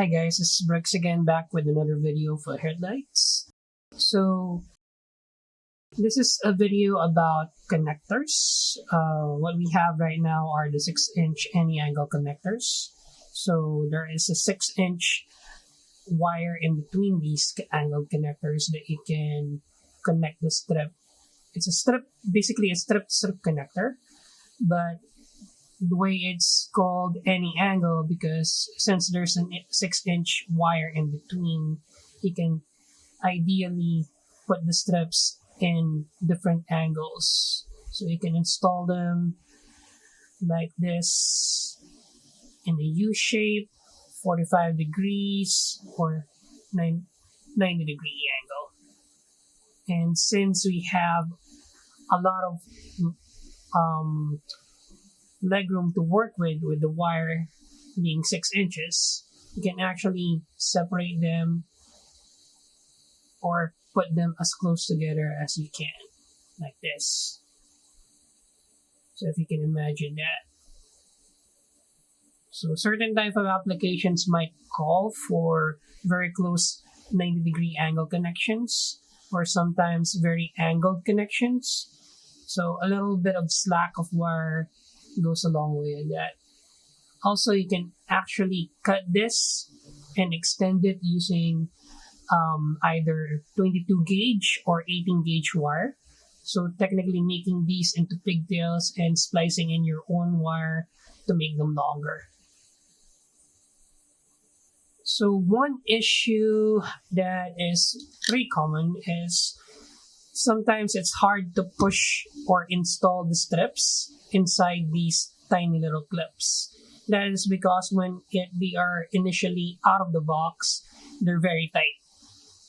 Hi guys, this is Brooks again, back with another video for headlights. So this is a video about connectors. What we have right now are the 6-inch any angle connectors. So there is a 6-inch wire in between these angle connectors that you can connect the strip. It's a strip, basically a strip connector, but the way it's called any angle because since there's a 6-inch wire in between, you can ideally put the strips in different angles. So you can install them like this in a U shape, 45 degrees or 90 degree angle. And since we have a lot of legroom to work with the wire being 6 inches, you can actually separate them or put them as close together as you can, like this. So if you can imagine that. So certain type of applications might call for very close 90 degree angle connections or sometimes very angled connections. So a little bit of slack of wire goes a long way with that. Also, you can actually cut this and extend it using either 22 gauge or 18 gauge wire. So technically making these into pigtails and splicing in your own wire to make them longer. So one issue that is pretty common is sometimes it's hard to push or install the strips inside these tiny little clips. That is because when they are initially out of the box, they're very tight.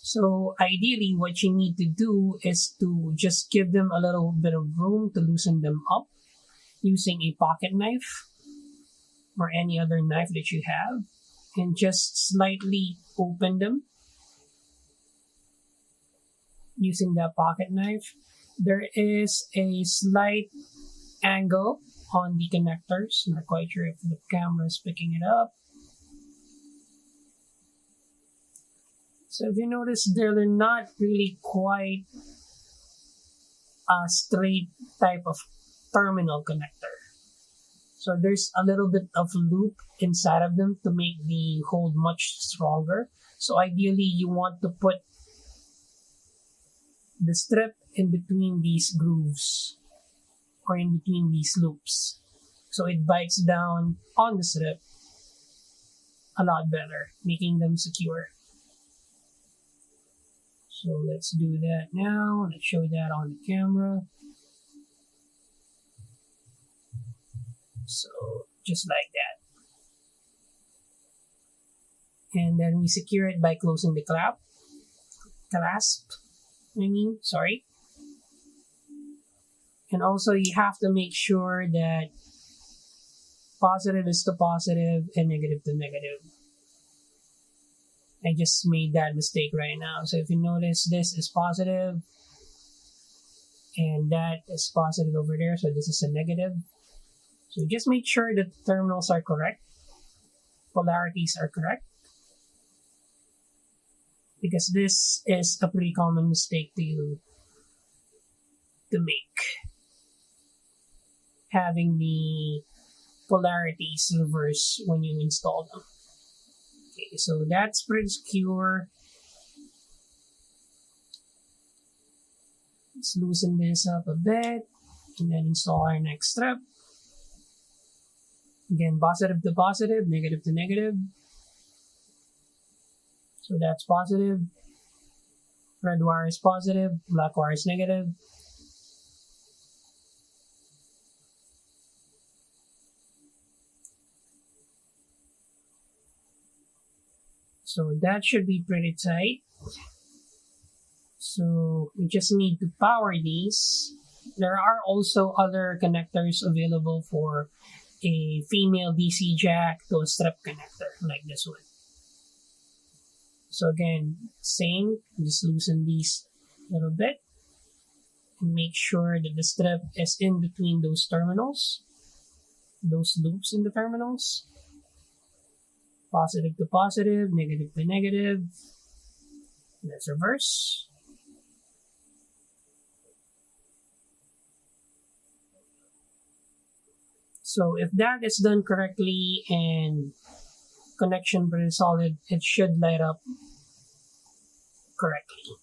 So ideally what you need to do is to just give them a little bit of room to loosen them up using a pocket knife or any other knife that you have, and just slightly open them using that pocket knife. There is a slight angle on the connectors. Not quite sure if the camera is picking it up. So if you notice, they're not really quite a straight type of terminal connector. So there's a little bit of loop inside of them to make the hold much stronger. So ideally you want to put the strip in between these grooves or in between these loops, so it bites down on the strip a lot better, making them secure. So let's do that now. Let's show that on the camera. So just like that. And then we secure it by closing the clasp. And also you have to make sure that positive is to positive and negative to negative. I just made that mistake right now. So if you notice, this is positive and that is positive over there. So this is a negative. So just make sure that the terminals are correct. Polarities are correct. Because this is a pretty common mistake to make. Having the polarities reverse when you install them. Okay, so that's pretty secure. Let's loosen this up a bit and then install our next strip. Again, positive to positive, negative to negative. So that's positive. Red wire is positive, black wire is negative. So that should be pretty tight. So we just need to power these. There are also other connectors available for a female DC jack to a strip connector like this one. So again, same, just loosen these a little bit and make sure that the strip is in between those terminals, those loops in the terminals. Positive to positive, negative to negative. Let's reverse. So if that is done correctly and connection pretty solid, it should light up correctly.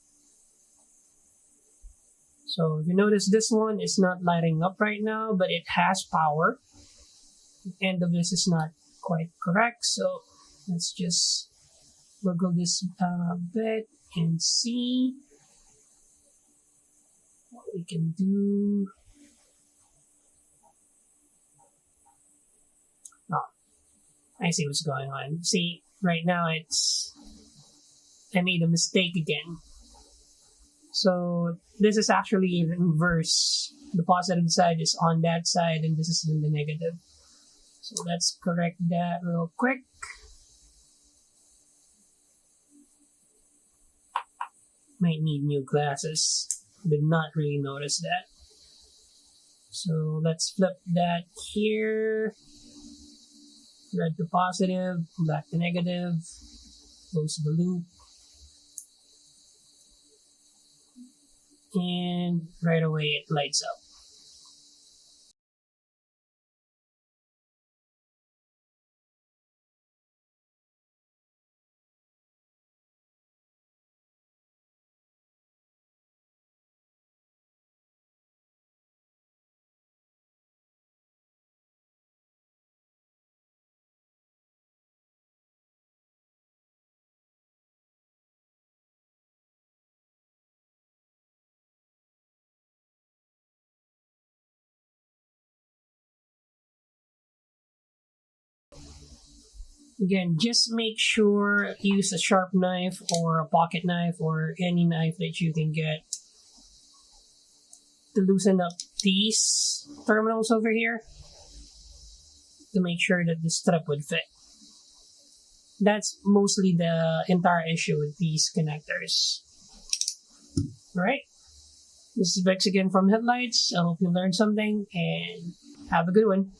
So if you notice, this one is not lighting up right now, but it has power. The end of this is not quite correct, so let's just wiggle this a bit and see what we can do. Oh, I see what's going on. See, right now I made a mistake again. So this is actually in reverse. The positive side is on that side and this is in the negative. So let's correct that real quick. Might need new glasses. Did not really notice that. So let's flip that here. Red to positive, black to negative. Close the loop. And right away it lights up. Again, just make sure use a sharp knife or a pocket knife or any knife that you can get to loosen up these terminals over here to make sure that the strip would fit. That's mostly the entire issue with these connectors. Alright, this is Vex again from Headlights. I hope you learned something and have a good one.